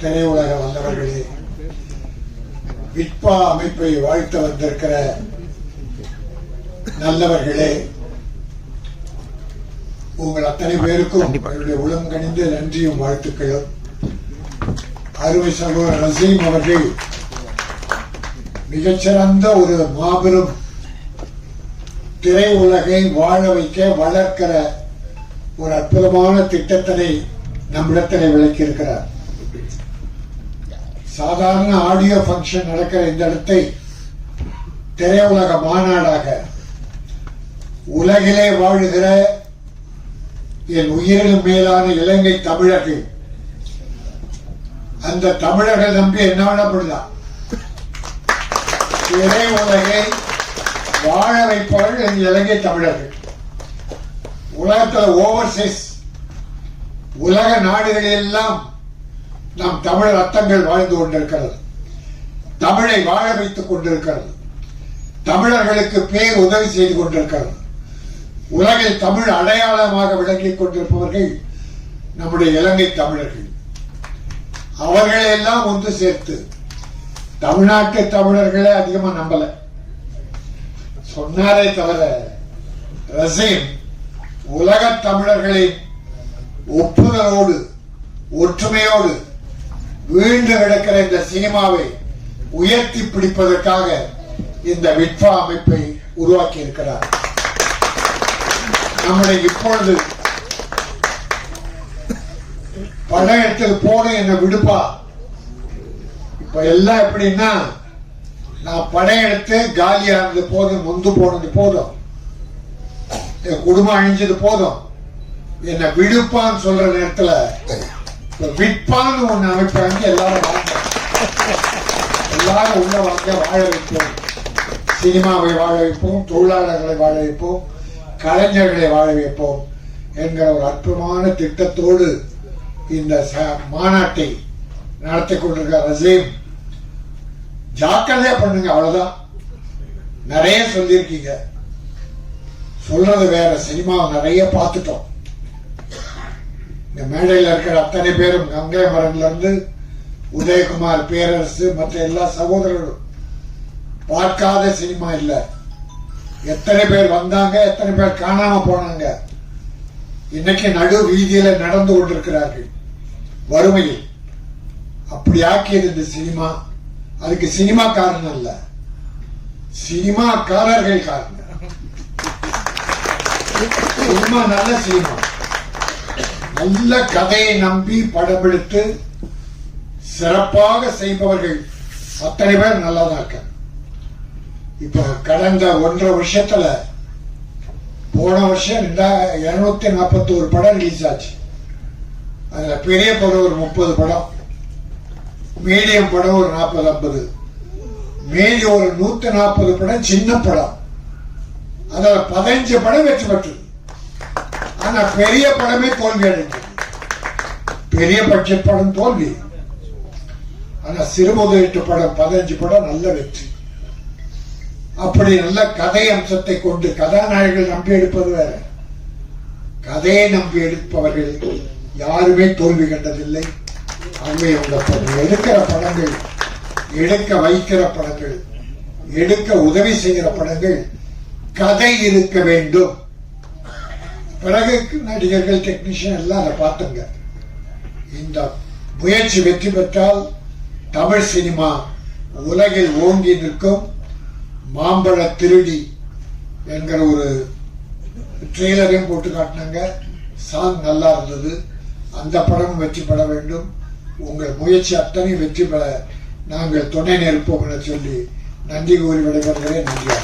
திரையுலக வந்தவர்களே, விட்பா அமைப்பை வாழ்த்த வந்திருக்கிற நல்லவர்களே, உங்கள் அத்தனை பேருக்கும் என்னுடைய உளம் கனிந்த நன்றியும் வாழ்த்துக்களும். அருமை சகோதரர் ரசீம் அவர்கள் மிகச்சிறந்த ஒரு மாபெரும் திரையுலகை வாழ வைக்க வளர்க்கிற ஒரு அற்புதமான திட்டத்தினை நம்மிடத்தில் விளக்கியிருக்கிறார். சாதாரண ஆடியோ பங்கன் நடக்கிற இந்த இடத்தை திரையுலக மாநாடாக உலகிலே வாழுகிற என் உயிரிலும் மேலான இலங்கை தமிழர்கள், அந்த தமிழர்கள் நம்பி என்ன வேணப்படலாம், திரையுலகை வாழ வைப்பவர்கள் என் இலங்கை தமிழர்கள். உலகத்தில் ஓவர்சீஸ் உலக நாடுகளில் எல்லாம் நம் தமிழ் ரத்தங்கள் வாழ்ந்து கொண்டிருக்கிறது. தமிழை வாழ வைத்துக் கொண்டிருக்கிறது. தமிழர்களுக்கு பேர் உதவி செய்து கொண்டிருக்கிறது. உலகில் தமிழ் அடையாளமாக விளங்கிக் கொண்டிருப்பவர்கள் நம்முடைய இலங்கை தமிழர்கள். அவர்களை எல்லாம் ஒன்று சேர்த்து தமிழ்நாட்டு தமிழர்களை அதிகமா நம்பல சொன்னாரே தவிர, ரசீம் உலக தமிழர்களின் ஒப்புதலோடு ஒற்றுமையோடு வீழ்ந்து கிடக்கிற இந்த சினிமாவை உயர்த்தி பிடிப்பதற்காக இந்த விட்பா அமைப்பை உருவாக்கி இருக்கிறார். நம்முடைய இப்பொழுது படையத்தில் போன என்ன விடுப்பா, இப்ப எல்லாம் எப்படின்னா, நான் படையெடுத்து காலியானது போதும், முந்து போனது போதும், என் குடும்பம் அழிஞ்சது போதும், என்ன விடுப்பான்னு சொல்ற நேரத்துல விட்பான்னு ஒண்ணு அமைப்பாங்க. எல்லாரும் உள்ள வாங்க, வாழ வைப்போம், சினிமாவை வாழ வைப்போம், தொழிலாளர்களை வாழ வைப்போம், கலைஞர்களை வாழ வைப்போம் என்கிற ஒரு அற்புதமான திட்டத்தோடு இந்த மாநாட்டை நடத்தி கொண்டிருக்க ரசீம், ஜாக்கிரதையா பண்ணுங்க. அவ்வளவுதான். நிறைய சொல்லியிருக்கீங்க, சொல்றது வேற. சினிமா நிறைய பார்த்துட்டோம். இந்த மேடையில் இருக்கிற அத்தனை பேரும், கங்கை மரன்ல இருந்து உதயகுமார், பேரரசு, மற்ற எல்லா சகோதரர்களும் பார்க்காத சினிமா இல்ல. எத்தனை பேர் வந்தாங்க, எத்தனை பேர் காணாம போனாங்க. இன்னைக்கு நடு வீதியில நடந்து கொண்டிருக்கிறார்கள் வறுமையில். அப்படி ஆக்கியது இந்த சினிமா. அதுக்கு சினிமா காரணம் அல்ல, சினிமாக்காரர்கள் காரணம். சினிமா நல்ல சினிமா, நல்ல கதையை நம்பி படம் எடுத்து சிறப்பாக செய்பவர்கள் அத்தனை பேர் நல்லாதான் இருக்க. இப்ப கடந்த 1.5 வருஷத்துல, போன வருஷம் 241 படம் ரிலீஸ் ஆச்சு. அதுல பெரிய படம் ஒரு 30 படம், மீடியம் படம் ஒரு 40-50, மீதி ஒரு 140 படம் சின்ன படம். அதுல 15 படம் வெற்றி பெற்றது. ஆனா பெரிய படமே தோல்வி அடைந்தது. பெரிய பட்ஜெட் படம் தோல்வி, ஆனா சிறு முதலீட்டு படம் 15 படம் நல்ல வெற்றி. அப்படி நல்ல கதை அம்சத்தை கொண்டு கதாநாயகர்கள் நம்பி எடுப்பது வேற, கதையை நம்பி எடுப்பவர்கள் யாருமே தோல்வி கண்டதில்லை. அங்கே எடுக்கிற படங்கள், எடுக்க வைக்கிற படங்கள், எடுக்க உதவி செய்கிற படங்கள் கதை இருக்க வேண்டும். பிறகு நடிகர்கள், டெக்னீஷியன் எல்லாம் அதை பார்த்துங்க. இந்த முயற்சி வெற்றி பெற்றால் தமிழ் சினிமா உலகில் ஓங்கி நிற்கும். மாம்பழ திருடி என்கிற ஒரு ட்ரெய்லரையும் போட்டு காட்டினாங்க. சாங் நல்லா இருந்தது. அந்த படம் வெற்றி பெற வேண்டும். உங்கள் முயற்சி அத்தனை வெற்றி பெற நாங்கள் துணை நிற்போம் என சொல்லி நன்றி கூறி விடைபெறுகிறேன். நன்றி.